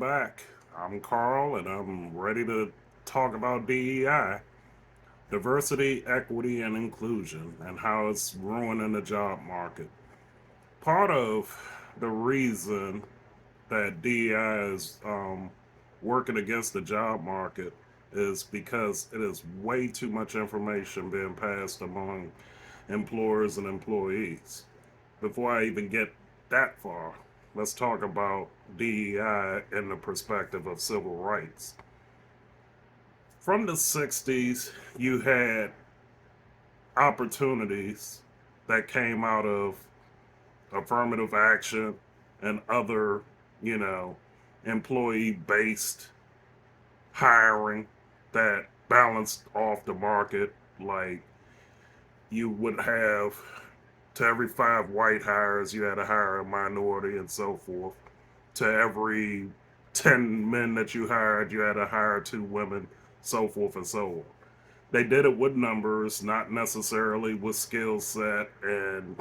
back. I'm Carl, and I'm ready to talk about DEI, diversity, equity, and inclusion, and how it's ruining the job market. Part of the reason that DEI is working against the job market is because it is way too much information being passed among employers and employees. Before I even get that far, let's talk about DEI in the perspective of civil rights. From the 60s, you had opportunities that came out of affirmative action and other, you know, employee based hiring that balanced off the market. Like you would have to every five white hires, you had to hire a minority and so forth. To every 10 men that you hired, you had to hire two women, so forth and so on. They did it with numbers, not necessarily with skill set and,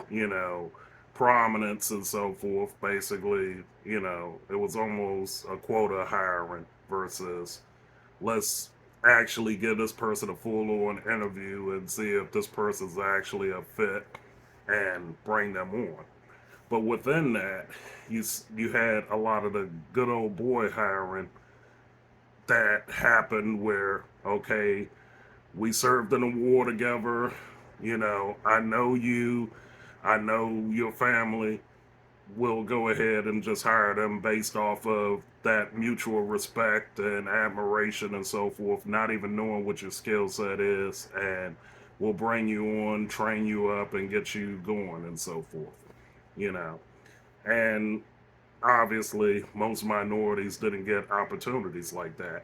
prominence and so forth. Basically, it was almost a quota hiring versus let's actually give this person a full on interview and see if this person's actually a fit and bring them on. But within that, you had a lot of the good old boy hiring that happened where, okay, we served in a war together, I know you, I know your family. We'll go ahead and just hire them based off of that mutual respect and admiration and so forth, not even knowing what your skill set is, and we'll bring you on, train you up, and get you going and so forth, you know. And obviously, most minorities didn't get opportunities like that.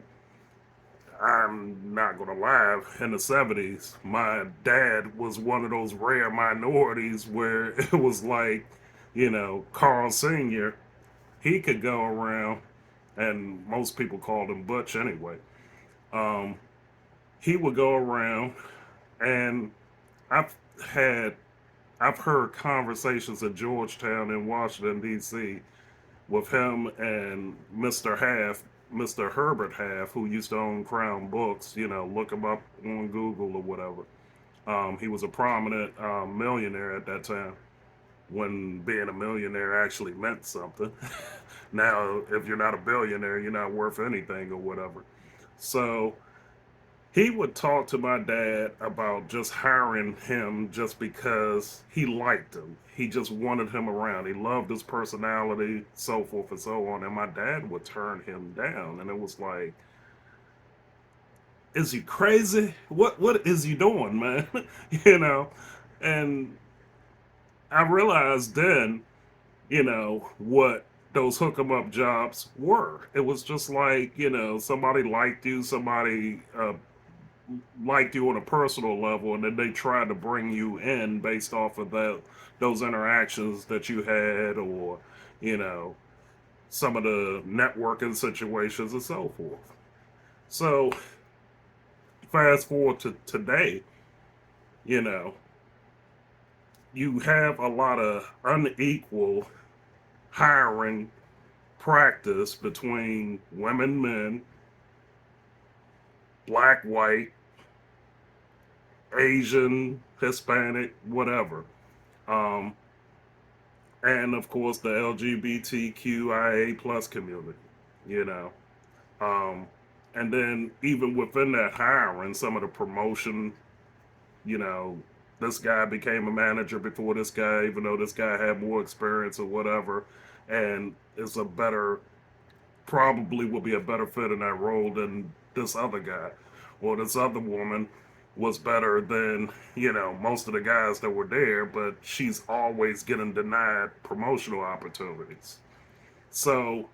I'm not gonna lie, in the 70s, my dad was one of those rare minorities where it was like, Carl Sr., he could go around, and most people called him Butch anyway. Um, he would go around, and I've had, I've heard conversations at Georgetown in Washington, D.C., with him and Mr. Half, Mr. Herbert Half, who used to own Crown Books. Look him up on Google or whatever. He was a prominent millionaire at that time when being a millionaire actually meant something. Now, if you're not a billionaire, you're not worth anything or whatever. So he would talk to my dad about just hiring him just because he liked him. He just wanted him around. He loved his personality, so forth and so on. And my dad would turn him down. And it was like, is he crazy? What is he doing, man? you know? And I realized then, what those hook 'em up jobs were. It was just like, somebody liked you, somebody liked you on a personal level, and then they tried to bring you in based off of those interactions that you had, or you know some of the networking situations and so forth. So fast forward to today, you know you have a lot of unequal hiring practice between women, men, black, white, Asian, Hispanic, whatever. Um, and of course the LGBTQIA plus community, you know. Um, and then even within that hiring, some of the promotion, you know, this guy became a manager before this guy, even though this guy had more experience or whatever, and is a better, probably will be a better fit in that role than this other guy, or this other woman was better than most of the guys that were there, but she's always getting denied promotional opportunities. So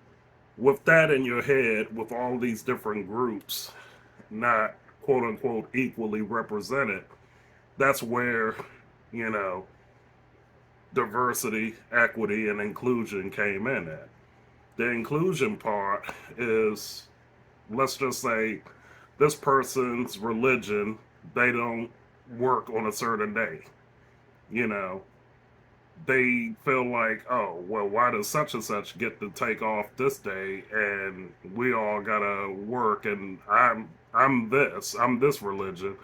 with that in your head, with all these different groups not quote unquote equally represented, that's where you know diversity, equity, and inclusion came in at. The inclusion part is, let's just say, this person's religion, they don't work on a certain day. You know, they feel like, oh, well, why does such and such get to take off this day and we all gotta work and I'm this religion.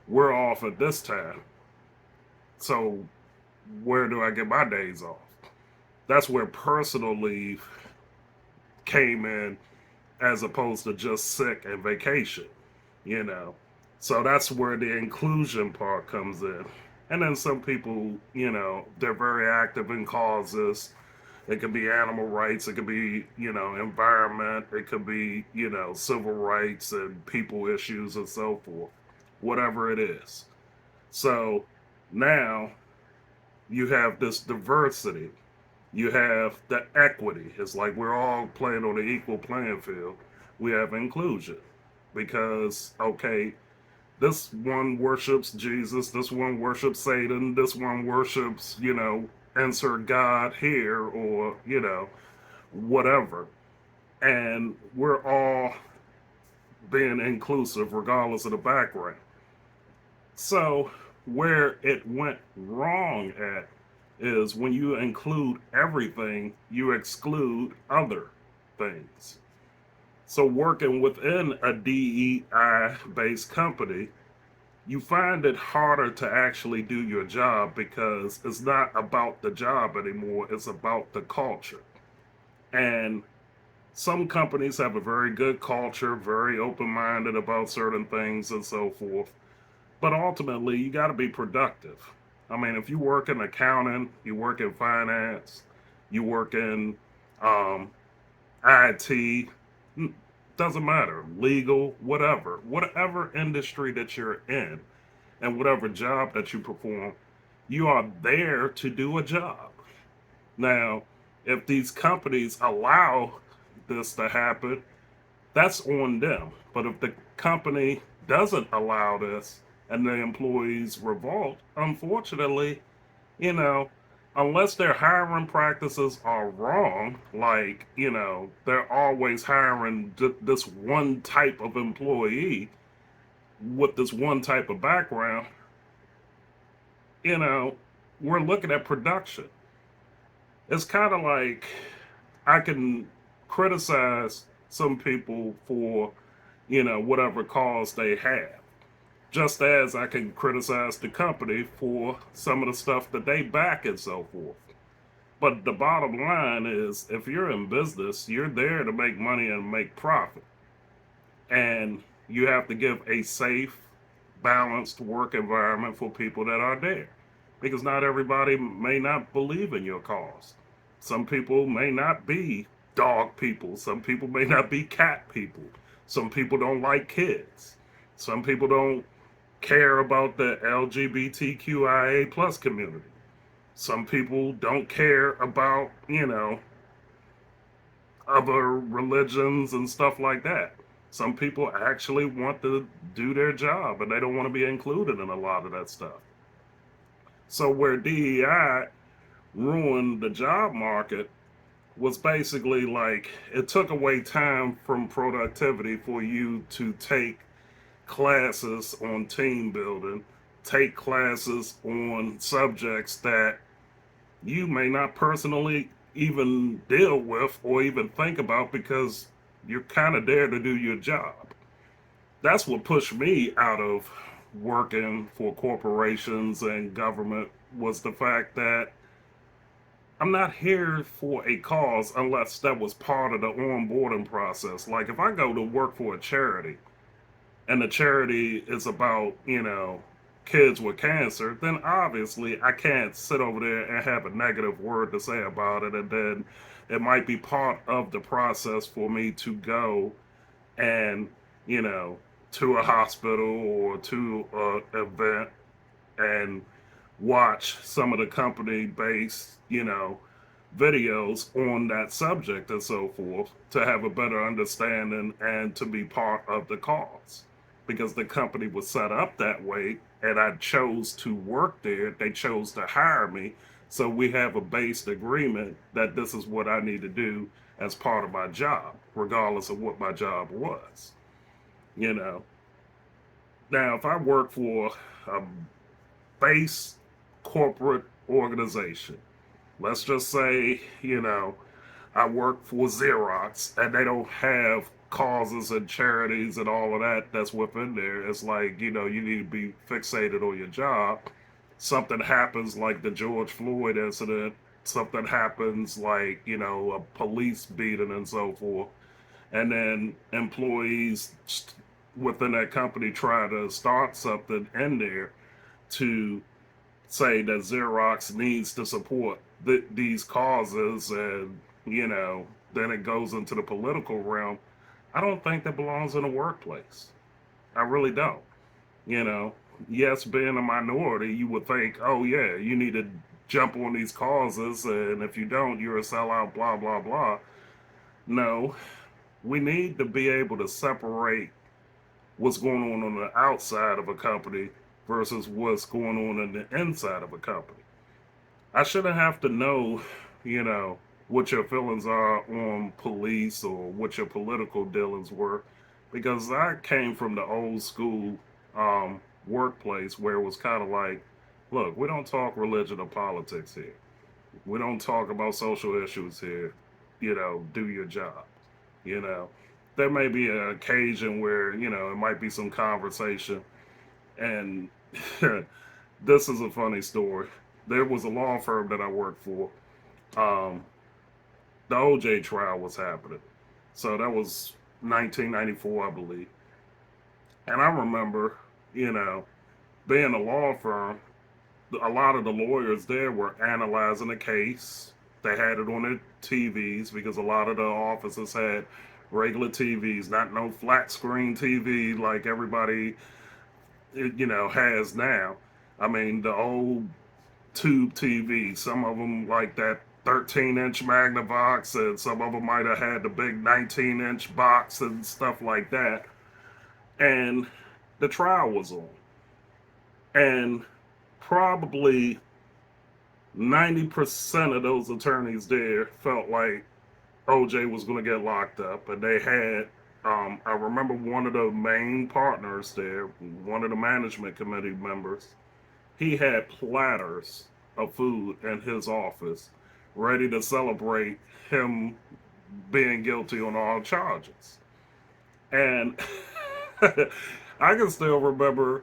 We're off at this time. So where do I get my days off? That's where personal leave came in as opposed to just sick and vacation, you know. So that's where the inclusion part comes in. And then some people, they're very active in causes. It could be animal rights, it could be, environment, it could be, civil rights and people issues and so forth, whatever it is. So now you have this diversity, you have the equity. It's like we're all playing on an equal playing field. We have inclusion because, okay, this one worships Jesus, this one worships Satan, this one worships, insert God here or, whatever. And we're all being inclusive regardless of the background. So, where it went wrong at is when you include everything, you exclude other things. So, working within a DEI based company, you find it harder to actually do your job because it's not about the job anymore, it's about the culture. And some companies have a very good culture, very open minded about certain things and so forth. But ultimately, you got to be productive. I mean, if you work in accounting, you work in finance, you work in IT, doesn't matter, legal, whatever industry that you're in, and whatever job that you perform, you are there to do a job. Now, if these companies allow this to happen, that's on them. But if the company doesn't allow this and the employees revolt, unfortunately, you know, unless their hiring practices are wrong, like, they're always hiring this one type of employee with this one type of background, you know, we're looking at production. It's kind of like I can criticize some people for, whatever cause they have, just as I can criticize the company for some of the stuff that they back and so forth. But the bottom line is if you're in business, you're there to make money and make profit. And you have to give a safe, balanced work environment for people that are there. Because not everybody may not believe in your cause. Some people may not be dog people. Some people may not be cat people. Some people don't like kids. Some people don't care about the LGBTQIA plus community. Some people don't care about, other religions and stuff like that. Some people actually want to do their job and they don't want to be included in a lot of that stuff. So where DEI ruined the job market was basically like it took away time from productivity for you to take classes on team building, take classes on subjects that you may not personally even deal with or even think about because you're kind of there to do your job. That's what pushed me out of working for corporations and government was the fact that I'm not here for a cause unless that was part of the onboarding process. Like if I go to work for a charity and the charity is about, kids with cancer, then obviously I can't sit over there and have a negative word to say about it. And then it might be part of the process for me to go and, you know, to a hospital or to an event and watch some of the company based, videos on that subject and so forth to have a better understanding and to be part of the cause. Because the company was set up that way and I chose to work there, they chose to hire me. So we have a based agreement that this is what I need to do as part of my job, regardless of what my job was. You know, now if I work for a base corporate organization Let's just say, I work for Xerox and they don't have causes and charities and all of that that's within there. It's like, you need to be fixated on your job. Something happens like the George Floyd incident, something happens like, a police beating and so forth. And then employees within that company try to start something in there to say that Xerox needs to support these causes, and then it goes into the political realm. I don't think that belongs in a workplace. I really don't. You know, yes, being a minority, you would think, oh yeah, you need to jump on these causes, and if you don't, you're a sellout. Blah blah blah. No, we need to be able to separate what's going on the outside of a company versus what's going on in the inside of a company. I shouldn't have to know, you know, what your feelings are on police or what your political dealings were, because I came from the old school workplace where it was kind of like, look, we don't talk religion or politics here. We don't talk about social issues here. Do your job. You know, there may be an occasion where it might be some conversation, and this is a funny story. There was a law firm that I worked for. Um, the OJ trial was happening. So that was 1994, I believe. And I remember, you know, being a law firm, a lot of the lawyers there were analyzing the case. They had it on their TVs because a lot of the offices had regular TVs, not no flat screen TV like everybody, has now. I mean, the old tube TV. Some of them like that 13-inch Magnavox, and some of them might have had the big 19-inch box and stuff like that. And the trial was on, and probably 90% of those attorneys there felt like OJ was going to get locked up, and they had. I remember one of the main partners there, one of the management committee members, he had platters of food in his office ready to celebrate him being guilty on all charges. And I can still remember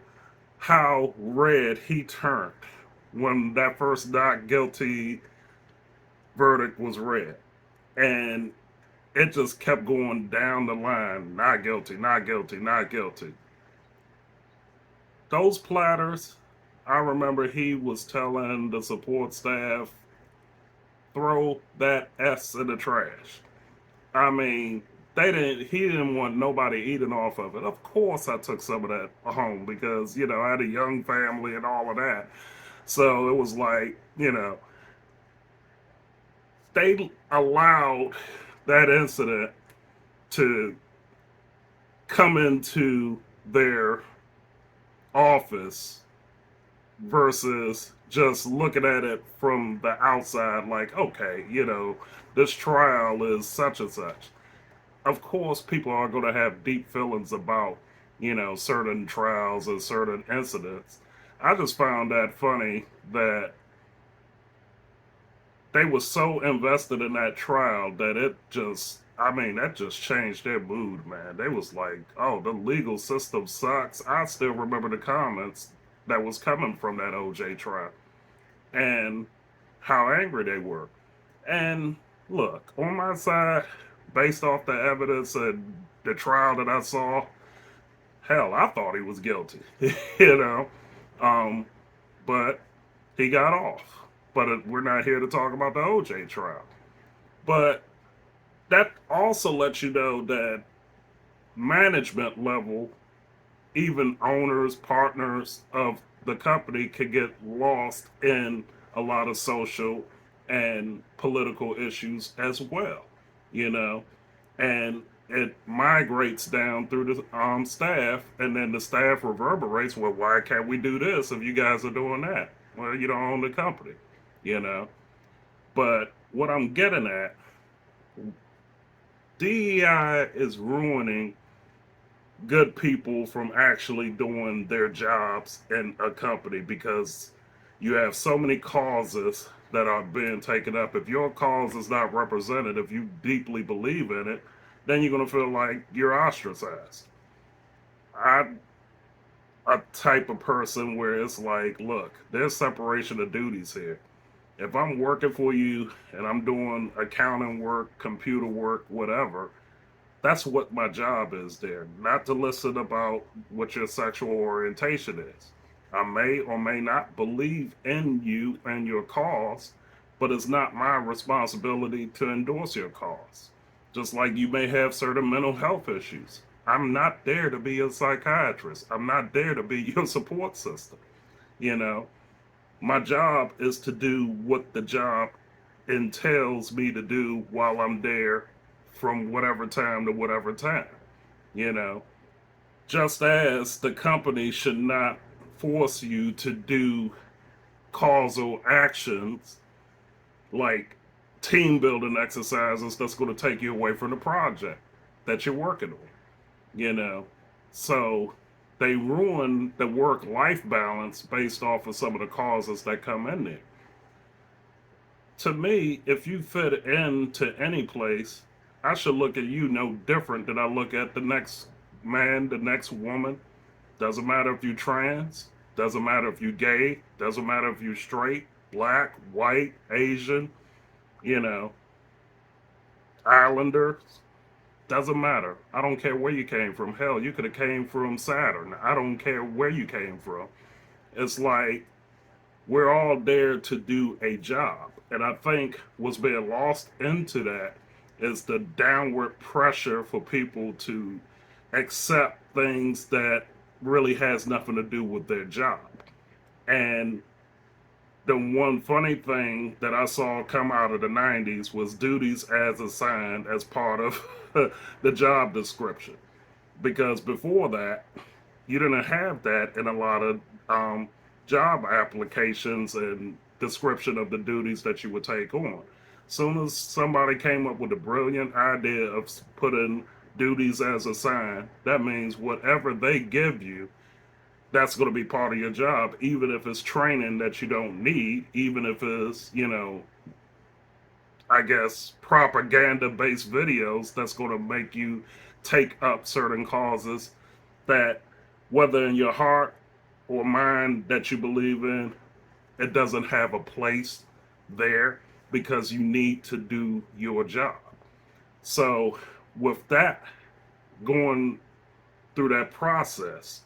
how red he turned when that first not guilty verdict was read. And it just kept going down the line, not guilty, not guilty, not guilty. Those platters, I remember he was telling the support staff, throw that S in the trash. I mean, he didn't want nobody eating off of it. Of course I took some of that home because, I had a young family and all of that. So it was like, they allowed that incident to come into their office versus just looking at it from the outside like, okay, this trial is such and such. Of course, people are going to have deep feelings about, certain trials and certain incidents. I just found that funny that they were so invested in that trial that that just changed their mood, man. They was like, oh, the legal system sucks. I still remember the comments that was coming from that OJ trial and how angry they were. And look, on my side, based off the evidence and the trial that I saw, hell, I thought he was guilty, you know. Um, but he got off. But we're not here to talk about the OJ trial. But that also lets you know that management level, even owners, partners of the company, could get lost in a lot of social and political issues as well, you know, and it migrates down through the staff, and then the staff reverberates. Well, why can't we do this if you guys are doing that? Well, you don't own the company, you know. But what I'm getting at, DEI is ruining good people from actually doing their jobs in a company because You have so many causes that are being taken up. If your cause is not represented, if you deeply believe in it, then you're going to feel like you're ostracized. I'm a type of person where it's like, look, there's separation of duties here. If I'm working for you and I'm doing accounting work, computer work, whatever, that's what my job is there. Not to listen about what your sexual orientation is. I may or may not believe in you and your cause, but it's not my responsibility to endorse your cause. Just like you may have certain mental health issues. I'm not there to be a psychiatrist. I'm not there to be your support system. You know, my job is to do what the job entails me to do while I'm there from whatever time to whatever time, you know. Just as the company should not force you to do causal actions like team building exercises that's going to take you away from the project that you're working on, you know. So they ruin the work life balance based off of some of the causes that come in there. To me, if you fit into any place, I should look at you no different than I look at the next man, the next woman. Doesn't matter if you trans, doesn't matter if you gay, doesn't matter if you straight, black, white, Asian, you know, Islander, doesn't matter. I don't care where you came from. Hell, you could have came from Saturn. I don't care where you came from. It's like we're all there to do a job. And I think what's being lost into that is the downward pressure for people to accept things that really has nothing to do with their job. And the one funny thing that I saw come out of the 90s was duties as assigned as part of the job description. Because before that, you didn't have that in a lot of job applications and description of the duties that you would take on. Soon as somebody came up with a brilliant idea of putting duties as assigned, that means whatever they give you, that's going to be part of your job, even if it's training that you don't need, even if it's, you know, I guess, propaganda based videos that's going to make you take up certain causes that, whether in your heart or mind that you believe in, it doesn't have a place there because you need to do your job. So, with that going through that process,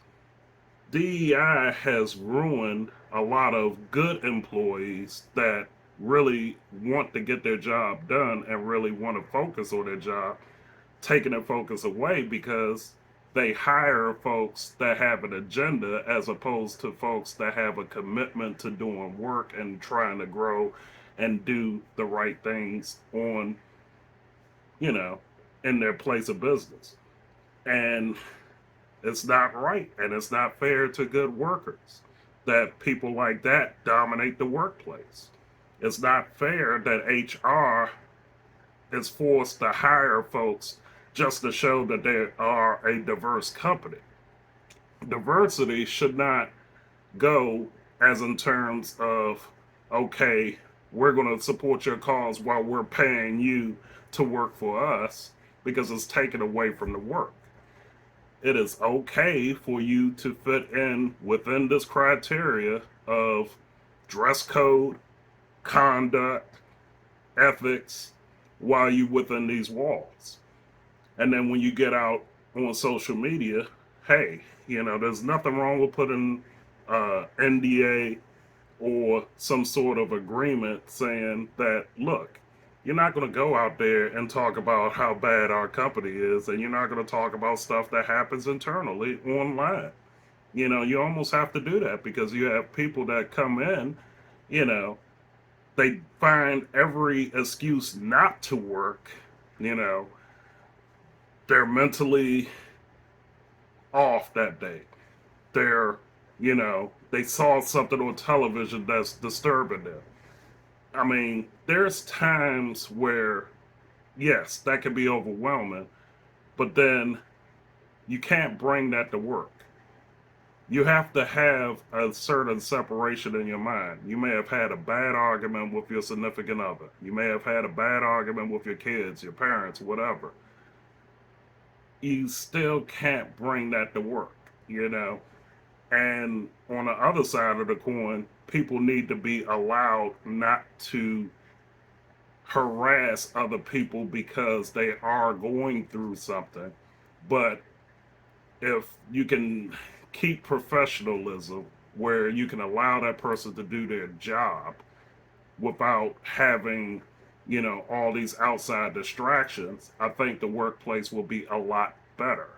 DEI has ruined a lot of good employees that really want to get their job done and really want to focus on their job, taking their focus away because they hire folks that have an agenda as opposed to folks that have a commitment to doing work and trying to grow and do the right things on, you know, in their place of business. And it's not right and it's not fair to good workers that people like that dominate the workplace. It's not fair that HR is forced to hire folks just to show that they are a diverse company. Diversity should not go as in terms of, okay, we're going to support your cause while we're paying you to work for us because it's taken away from the work. It is okay for you to fit in within this criteria of dress code, conduct, ethics, while you within these walls. And then when you get out on social media, hey, you know, there's nothing wrong with putting NDA or some sort of agreement saying that, look, you're not going to go out there and talk about how bad our company is, and you're not going to talk about stuff that happens internally online. You know, you almost have to do that because you have people that come in, you know, they find every excuse not to work, you know, they're mentally off that day. They're, you know, they saw something on television that's disturbing them. I mean, there's times where, yes, that can be overwhelming, but then you can't bring that to work. You have to have a certain separation in your mind. You may have had a bad argument with your significant other. You may have had a bad argument with your kids, your parents, whatever. You still can't bring that to work, you know? And on the other side of the coin, people need to be allowed not to harass other people because they are going through something. But if you can keep professionalism where you can allow that person to do their job without having, all these outside distractions, I think the workplace will be a lot better.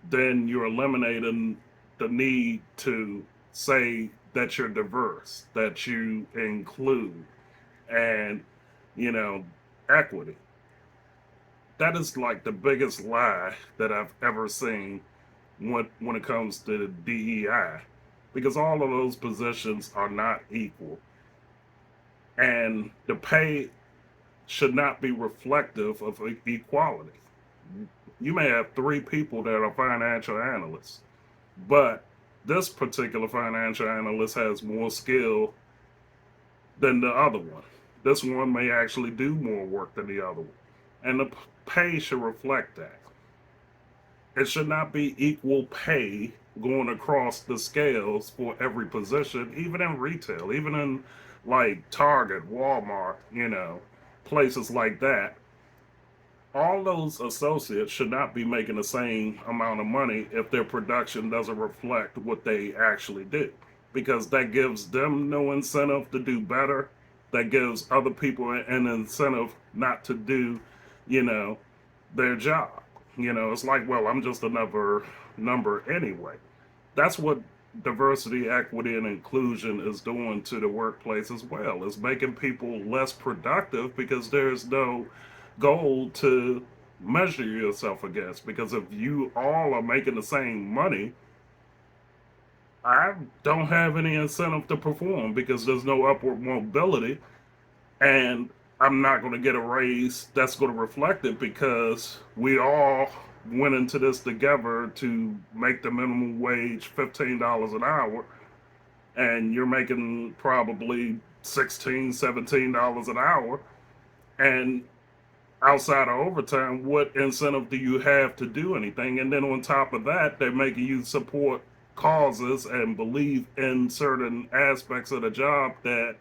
Then you're eliminating the need to say that you're diverse, that you include, and, you know, equity. That is like the biggest lie that I've ever seen when it comes to DEI, because all of those positions are not equal, and the pay should not be reflective of equality. You may have three people that are financial analysts, but this particular financial analyst has more skill than the other one. This one may actually do more work than the other one, and the pay should reflect that. It should not be equal pay going across the scales for every position, even in retail, even in like Target, Walmart, places like that. All those associates should not be making the same amount of money if their production doesn't reflect what they actually do, because that gives them no incentive to do better. That gives other people an incentive not to do, you know, their job. It's like, well, I'm just another number anyway. That's what diversity, equity, and inclusion is doing to the workplace as well. It's making people less productive because there's no goal to measure yourself against. Because if you all are making the same money, I don't have any incentive to perform because there's no upward mobility, and I'm not going to get a raise that's going to reflect it because we all went into this together to make the minimum wage $15 an hour, and you're making probably $16, $17 an hour. And outside of overtime, what incentive do you have to do anything? And then on top of that, they're making you support causes and believe in certain aspects of the job that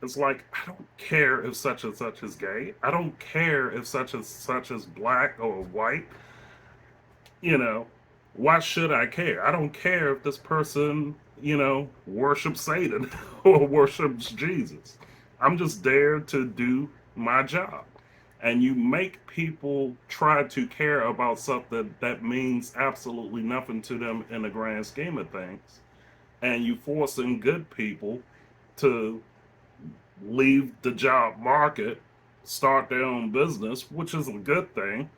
it's like, I don't care if such and such is gay. I don't care if such and such is black or white. You know, why should I care? I don't care if this person, worships Satan or worships Jesus. I'm just there to do my job. And you make people try to care about something that means absolutely nothing to them in the grand scheme of things. And you forcing good people to leave the job market, start their own business, which is a good thing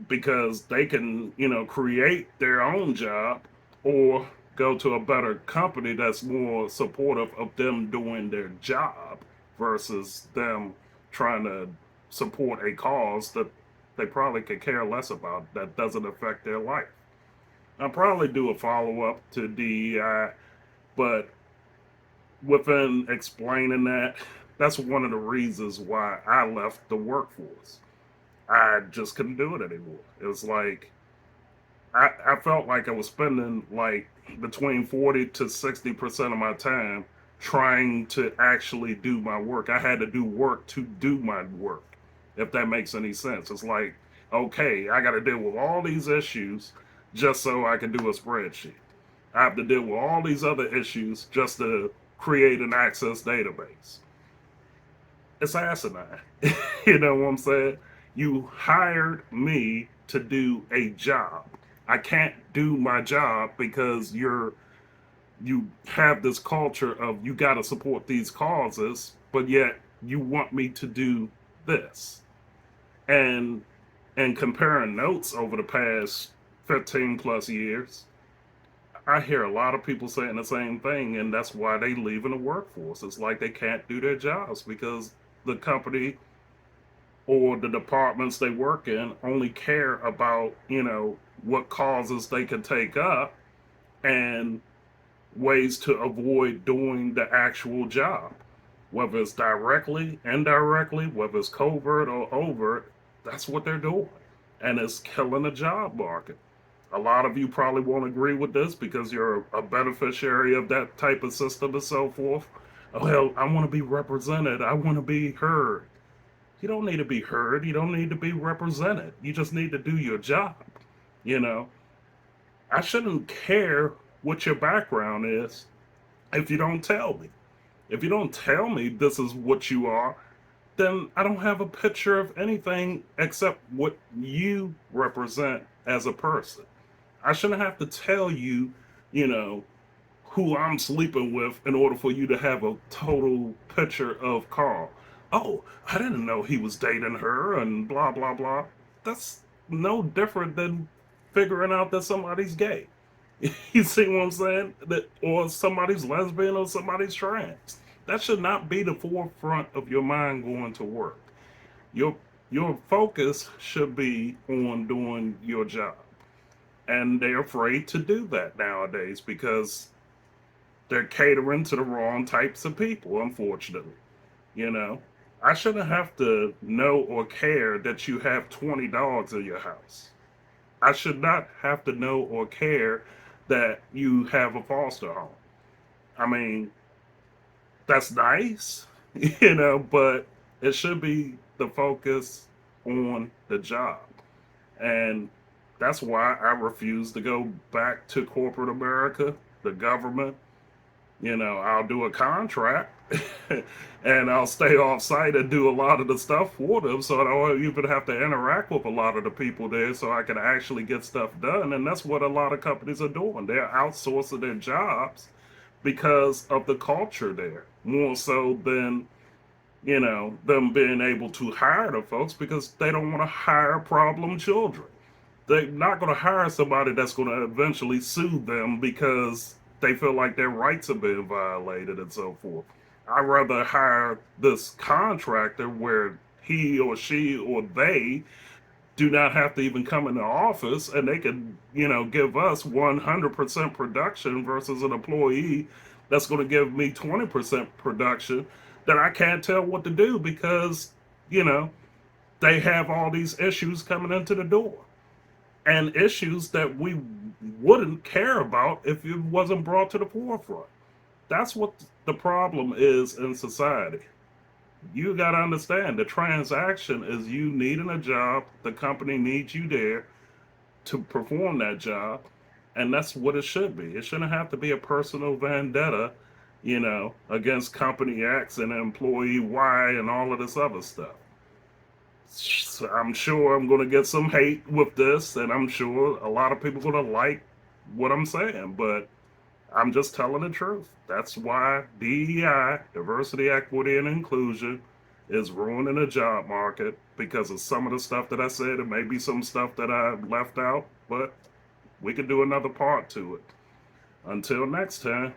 because they can, create their own job or go to a better company that's more supportive of them doing their job versus them trying to support a cause that they probably could care less about that doesn't affect their life. I'll probably do a follow up to DEI, but within explaining that, that's one of the reasons why I left the workforce. I just couldn't do it anymore. It was like I felt like I was spending like between 40 to 60% of my time trying to actually do my work. I had to do work to do my work, if that makes any sense. It's like, okay, I got to deal with all these issues just so I can do a spreadsheet. I have to deal with all these other issues just to create an access database. It's asinine. You know what I'm saying? You hired me to do a job. I can't do my job because you have this culture of you got to support these causes, but yet you want me to do this. And comparing notes over the past 15 plus years, I hear a lot of people saying the same thing, and that's why they leave in the workforce. It's like they can't do their jobs because the company or the departments they work in only care about, what causes they can take up and ways to avoid doing the actual job, whether it's directly, indirectly, whether it's covert or overt. That's what they're doing, and it's killing the job market. A lot of you probably won't agree with this because you're a beneficiary of that type of system and so forth. Well, I want to be represented. I want to be heard. You don't need to be heard. You don't need to be represented. You just need to do your job. You know, I shouldn't care what your background is if you don't tell me. If you don't tell me this is what you are, then I don't have a picture of anything except what you represent as a person. I shouldn't have to tell you, you know, who I'm sleeping with in order for you to have a total picture of Carl. Oh, I didn't know he was dating her and blah, blah, blah. That's no different than figuring out that somebody's gay. You see what I'm saying? That or somebody's lesbian or somebody's trans. That should not be the forefront of your mind going to work. Your your focus should be on doing your job. And they're afraid to do that nowadays because they're catering to the wrong types of people, unfortunately. You know, I shouldn't have to know or care that you have 20 dogs in your house. I should not have to know or care that you have a foster home. I mean, that's nice, but it should be the focus on the job. And that's why I refuse to go back to corporate America, the government. I'll do a contract and I'll stay off site and do a lot of the stuff for them so I don't even have to interact with a lot of the people there so I can actually get stuff done. And that's what a lot of companies are doing. They're outsourcing their jobs because of the culture there, more so than, them being able to hire the folks because they don't want to hire problem children. They're not going to hire somebody that's going to eventually sue them because they feel like their rights are being violated and so forth. I'd rather hire this contractor where he or she or they do not have to even come in the office and they can, give us 100% production versus an employee that's going to give me 20% production that I can't tell what to do because, you know, they have all these issues coming into the door and issues that we wouldn't care about if it wasn't brought to the forefront. That's what the problem is in society. You got to understand the transaction is you needing a job, the company needs you there to perform that job, and that's what it should be. It shouldn't have to be a personal vendetta, against company X and employee Y and all of this other stuff. So I'm sure I'm going to get some hate with this, and I'm sure a lot of people are going to like what I'm saying, but I'm just telling the truth. That's why DEI, diversity, equity, and inclusion, is ruining the job market because of some of the stuff that I said. It may be some stuff that I left out, but we could do another part to it. Until next time.